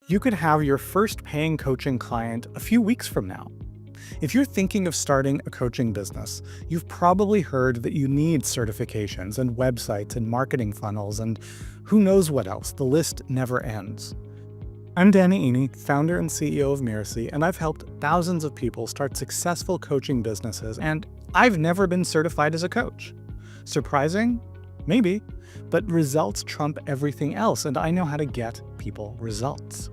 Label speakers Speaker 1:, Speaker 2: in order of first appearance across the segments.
Speaker 1: You could have your first paying coaching client a few weeks from now. If you're thinking of starting a coaching business, you've probably heard that you need certifications and websites and marketing funnels and who knows what else. The list never ends. I'm dannyiny, founder and CEO of Mirasee, and I've helped thousands of people start successful coaching businesses, and I've never been certified as a coach. Surprising? Maybe, but results trump everything else, and I know how to get people results.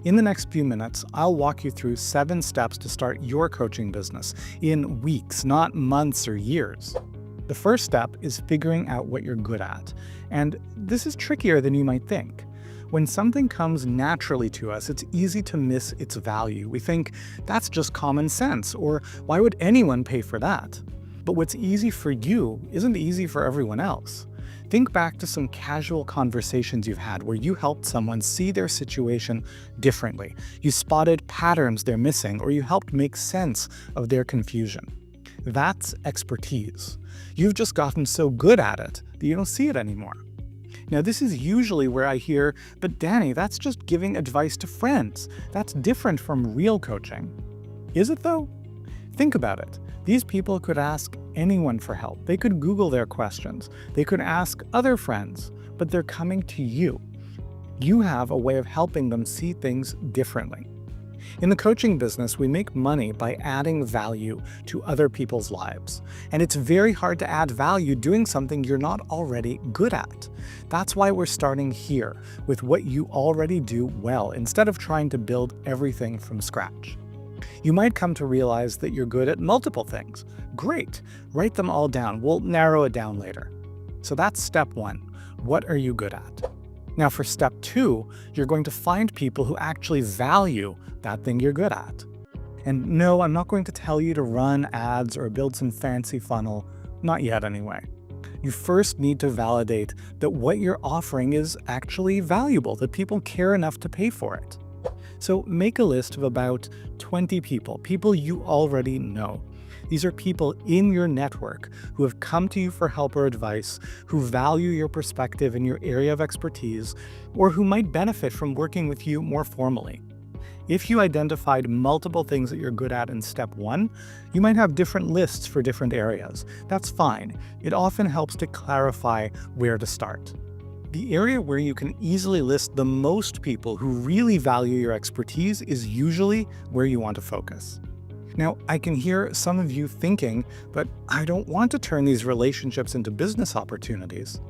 Speaker 1: In the next few minutes, I'll walk you through 7 steps to start your coaching business in weeks, not months or years. The first step is figuring out what you're good at, and this is trickier than you might think. When something comes naturally to us, it's easy to miss its value. We think, that's just common sense, or why would anyone pay for that? But what's easy for you isn't easy for everyone else. Think back to some casual conversations you've had where you helped someone see their situation differently. You spotted patterns they're missing, or you helped make sense of their confusion. That's expertise. You've just gotten so good at it that you don't see it anymore. Now, this is usually where I hear, but Danny, that's just giving advice to friends. That's different from real coaching. Is it though? Think about it. These people could ask anyone for help. They could Google their questions. They could ask other friends, but they're coming to you. You have a way of helping them see things differently. In the coaching business, we make money by adding value to other people's lives. And it's very hard to add value doing something you're not already good at. That's why we're starting here, with what you already do well, instead of trying to build everything from scratch. You might come to realize that you're good at multiple things. Great, write them all down. We'll narrow it down later. So that's step 1. What are you good at? Now for step 2, you're going to find people who actually value that thing you're good at. And no, I'm not going to tell you to run ads or build some fancy funnel. Not yet anyway. You first need to validate that what you're offering is actually valuable, that people care enough to pay for it. So make a list of about 20 people you already know. These are people in your network who have come to you for help or advice, who value your perspective in your area of expertise, or who might benefit from working with you more formally. If you identified multiple things that you're good at in step 1, you might have different lists for different areas. That's fine. It often helps to clarify where to start. The area where you can easily list the most people who really value your expertise is usually where you want to focus. Now, I can hear some of you thinking, but I don't want to turn these relationships into business opportunities.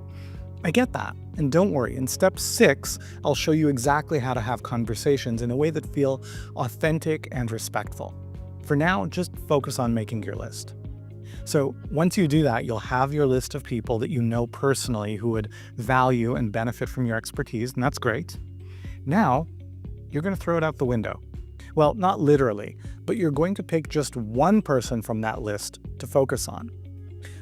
Speaker 1: I get that, and don't worry, in step 6, I'll show you exactly how to have conversations in a way that feel authentic and respectful. For now, just focus on making your list. So once you do that, you'll have your list of people that you know personally who would value and benefit from your expertise, and that's great. Now, you're going to throw it out the window. Well, not literally, but you're going to pick just one person from that list to focus on.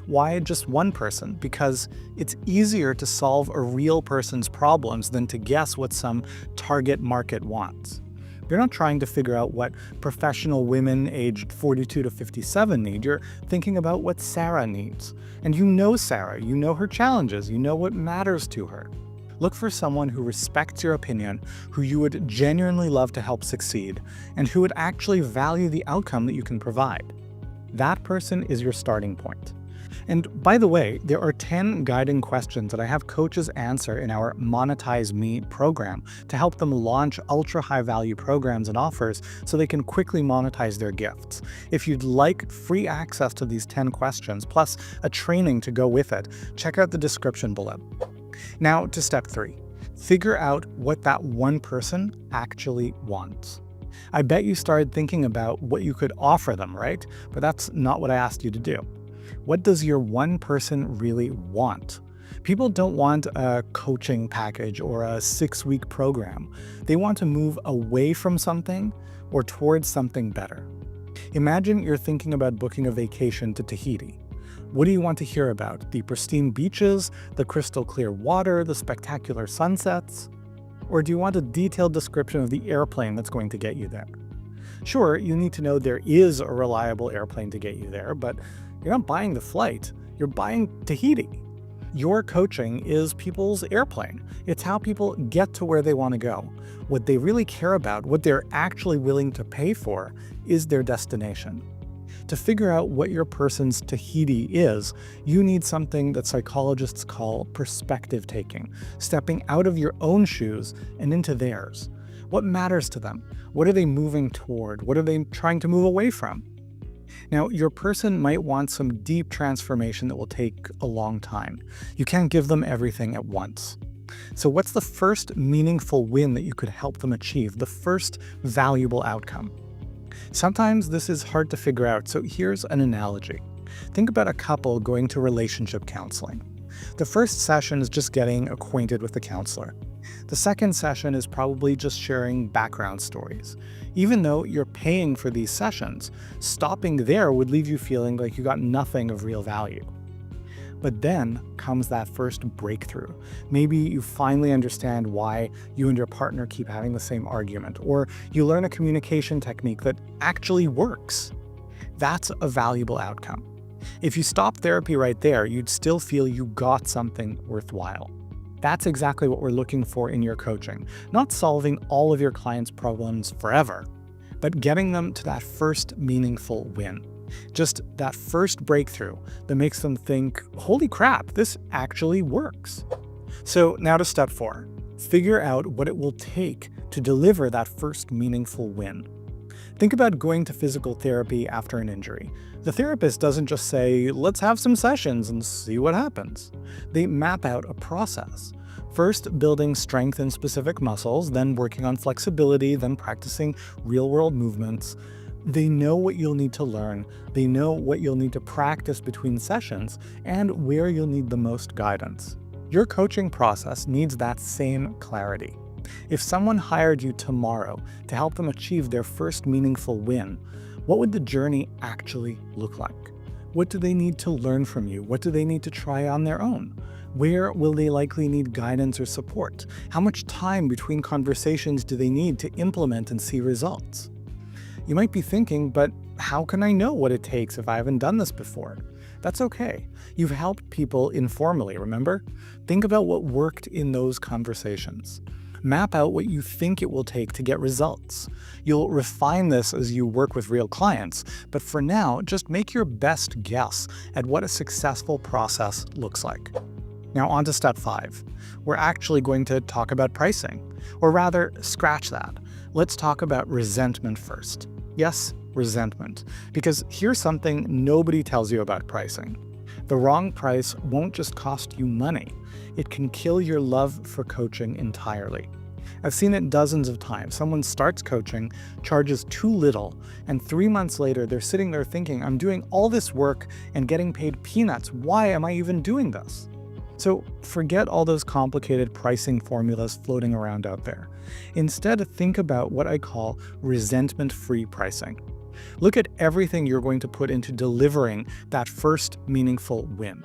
Speaker 1: Why just one person? Because it's easier to solve a real person's problems than to guess what some target market wants. You're not trying to figure out what professional women aged 42 to 57 need. You're thinking about what Sarah needs. And you know Sarah, you know her challenges, you know what matters to her. Look for someone who respects your opinion, who you would genuinely love to help succeed, and who would actually value the outcome that you can provide. That person is your starting point. And by the way, there are 10 guiding questions that I have coaches answer in our Monetize Me program to help them launch ultra high value programs and offers so they can quickly monetize their gifts. If you'd like free access to these 10 questions, plus a training to go with it, check out the description below. Now to step 3. Figure out what that one person actually wants. I bet you started thinking about what you could offer them, right? But that's not what I asked you to do. What does your one person really want? People don't want a coaching package or a 6-week program. They want to move away from something or towards something better. Imagine you're thinking about booking a vacation to Tahiti. What do you want to hear about? The pristine beaches, the crystal clear water, the spectacular sunsets? Or do you want a detailed description of the airplane that's going to get you there? Sure, you need to know there is a reliable airplane to get you there, but you're not buying the flight, you're buying Tahiti. Your coaching is people's airplane. It's how people get to where they want to go. What they really care about, what they're actually willing to pay for, is their destination. To figure out what your person's Tahiti is, you need something that psychologists call perspective taking, stepping out of your own shoes and into theirs. What matters to them? What are they moving toward? What are they trying to move away from? Now, your person might want some deep transformation that will take a long time. You can't give them everything at once. So what's the first meaningful win that you could help them achieve, the first valuable outcome? Sometimes this is hard to figure out, so here's an analogy. Think about a couple going to relationship counseling. The first session is just getting acquainted with the counselor. The second session is probably just sharing background stories. Even though you're paying for these sessions, stopping there would leave you feeling like you got nothing of real value. But then comes that first breakthrough. Maybe you finally understand why you and your partner keep having the same argument, or you learn a communication technique that actually works. That's a valuable outcome. If you stop therapy right there, you'd still feel you got something worthwhile. That's exactly what we're looking for in your coaching. Not solving all of your clients' problems forever, but getting them to that first meaningful win. Just that first breakthrough that makes them think, holy crap, this actually works. So now to step 4. Figure out what it will take to deliver that first meaningful win. Think about going to physical therapy after an injury. The therapist doesn't just say, let's have some sessions and see what happens. They map out a process. First, building strength in specific muscles, then working on flexibility, then practicing real-world movements. They know what you'll need to learn, they know what you'll need to practice between sessions, and where you'll need the most guidance. Your coaching process needs that same clarity. If someone hired you tomorrow to help them achieve their first meaningful win, what would the journey actually look like? What do they need to learn from you? What do they need to try on their own? Where will they likely need guidance or support? How much time between conversations do they need to implement and see results? You might be thinking, but how can I know what it takes if I haven't done this before? That's okay. You've helped people informally, remember? Think about what worked in those conversations. Map out what you think it will take to get results. You'll refine this as you work with real clients, but for now, just make your best guess at what a successful process looks like. Now on to step 5. We're actually going to talk about pricing. Or rather, scratch that. Let's talk about resentment first. Yes, resentment. Because here's something nobody tells you about pricing. The wrong price won't just cost you money. It can kill your love for coaching entirely. I've seen it dozens of times. Someone starts coaching, charges too little, and 3 months later they're sitting there thinking, I'm doing all this work and getting paid peanuts. Why am I even doing this? So forget all those complicated pricing formulas floating around out there. Instead, think about what I call resentment-free pricing. Look at everything you're going to put into delivering that first meaningful win.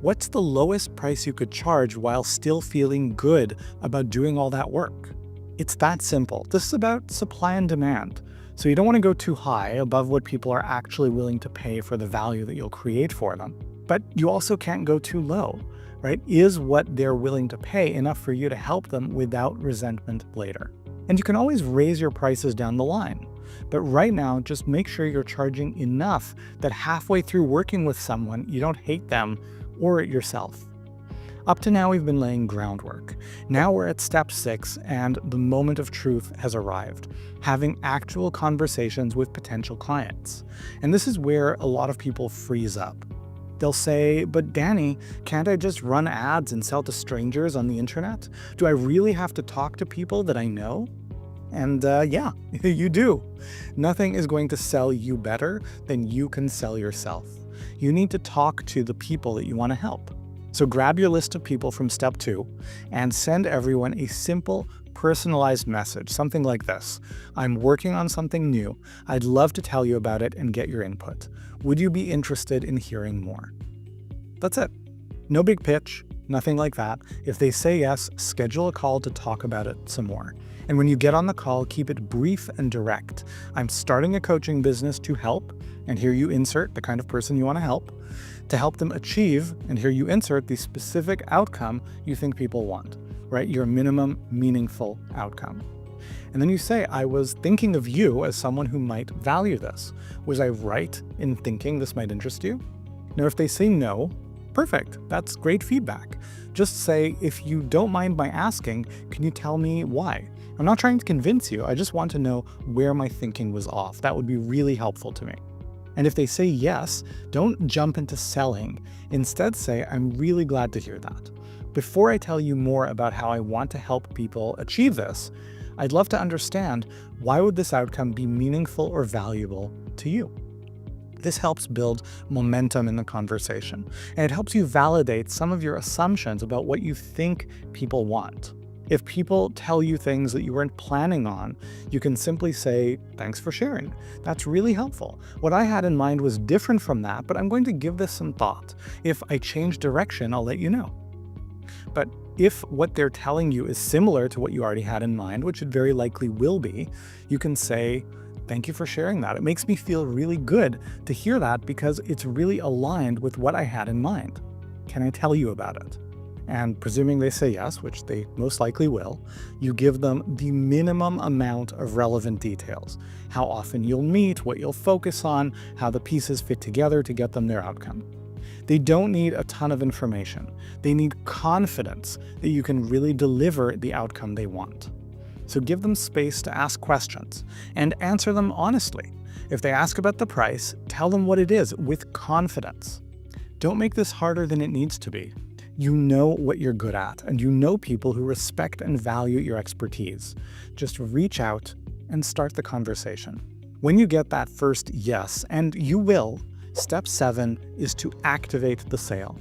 Speaker 1: What's the lowest price you could charge while still feeling good about doing all that work? It's that simple. This is about supply and demand. So you don't want to go too high above what people are actually willing to pay for the value that you'll create for them. But you also can't go too low, right? Is what they're willing to pay enough for you to help them without resentment later? And you can always raise your prices down the line. But right now, just make sure you're charging enough that halfway through working with someone, you don't hate them or yourself. Up to now, we've been laying groundwork. Now we're at step 6, and the moment of truth has arrived, having actual conversations with potential clients. And this is where a lot of people freeze up. They'll say, but Danny, can't I just run ads and sell to strangers on the internet? Do I really have to talk to people that I know? And yeah, you do. Nothing is going to sell you better than you can sell yourself. You need to talk to the people that you want to help. So grab your list of people from step 2 and send everyone a simple, personalized message, something like this. I'm working on something new. I'd love to tell you about it and get your input. Would you be interested in hearing more? That's it. No big pitch, nothing like that. If they say yes, schedule a call to talk about it some more. And when you get on the call, keep it brief and direct. I'm starting a coaching business to help, and here you insert the kind of person you want to help. to help them achieve, and here you insert the specific outcome you think people want, right? Your minimum meaningful outcome. And then you say, I was thinking of you as someone who might value this. Was I right in thinking this might interest you? Now, if they say no, perfect. That's great feedback. Just say, if you don't mind my asking, can you tell me why? I'm not trying to convince you. I just want to know where my thinking was off. That would be really helpful to me. And if they say yes, don't jump into selling. Instead say, I'm really glad to hear that. Before I tell you more about how I want to help people achieve this, I'd love to understand, why would this outcome be meaningful or valuable to you? This helps build momentum in the conversation, and it helps you validate some of your assumptions about what you think people want. If people tell you things that you weren't planning on, you can simply say, thanks for sharing. That's really helpful. What I had in mind was different from that, but I'm going to give this some thought. If I change direction, I'll let you know. But if what they're telling you is similar to what you already had in mind, which it very likely will be, you can say, thank you for sharing that. It makes me feel really good to hear that because it's really aligned with what I had in mind. Can I tell you about it? And presuming they say yes, which they most likely will, you give them the minimum amount of relevant details. How often you'll meet, what you'll focus on, how the pieces fit together to get them their outcome. They don't need a ton of information. They need confidence that you can really deliver the outcome they want. So give them space to ask questions and answer them honestly. If they ask about the price, tell them what it is with confidence. Don't make this harder than it needs to be. You know what you're good at, and you know people who respect and value your expertise. Just reach out and start the conversation. When you get that first yes, and you will, step 7 is to activate the sale.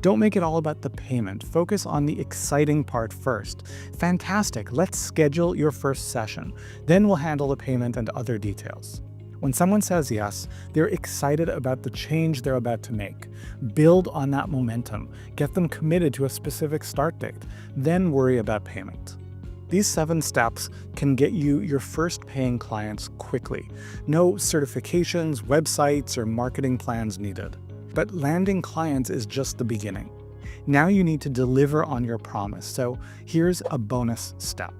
Speaker 1: Don't make it all about the payment. Focus on the exciting part first. Fantastic, let's schedule your first session. Then we'll handle the payment and other details. When someone says yes, they're excited about the change they're about to make. Build on that momentum. Get them committed to a specific start date. Then worry about payment. These 7 steps can get you your first paying clients quickly. No certifications, websites, or marketing plans needed. But landing clients is just the beginning. Now you need to deliver on your promise, so here's a bonus step.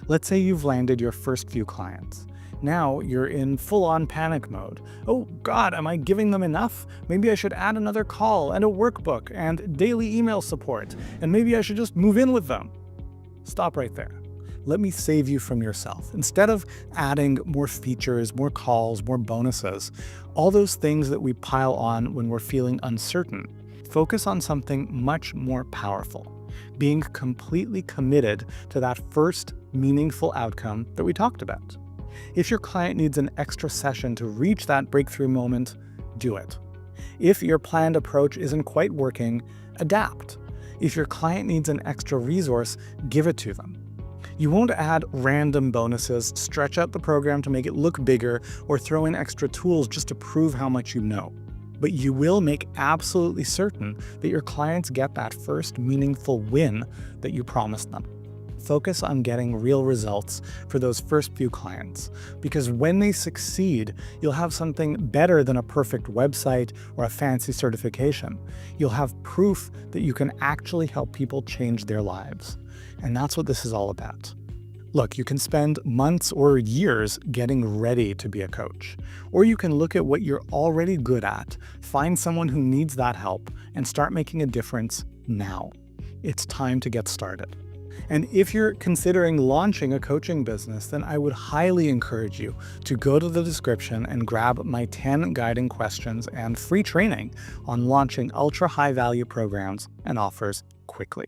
Speaker 1: Let's say you've landed your first few clients. Now you're in full-on panic mode. Oh God, am I giving them enough? Maybe I should add another call and a workbook and daily email support, and maybe I should just move in with them. Stop right there. Let me save you from yourself. Instead of adding more features, more calls, more bonuses, all those things that we pile on when we're feeling uncertain, focus on something much more powerful, being completely committed to that first meaningful outcome that we talked about. If your client needs an extra session to reach that breakthrough moment, do it. If your planned approach isn't quite working, adapt. If your client needs an extra resource, give it to them. You won't add random bonuses, stretch out the program to make it look bigger, or throw in extra tools just to prove how much you know. But you will make absolutely certain that your clients get that first meaningful win that you promised them. Focus on getting real results for those first few clients, because when they succeed, you'll have something better than a perfect website or a fancy certification. You'll have proof that you can actually help people change their lives. And that's what this is all about. Look, you can spend months or years getting ready to be a coach, or you can look at what you're already good at, find someone who needs that help, and start making a difference now. It's time to get started. And if you're considering launching a coaching business, then I would highly encourage you to go to the description and grab my 10 guiding questions and free training on launching ultra high value programs and offers quickly.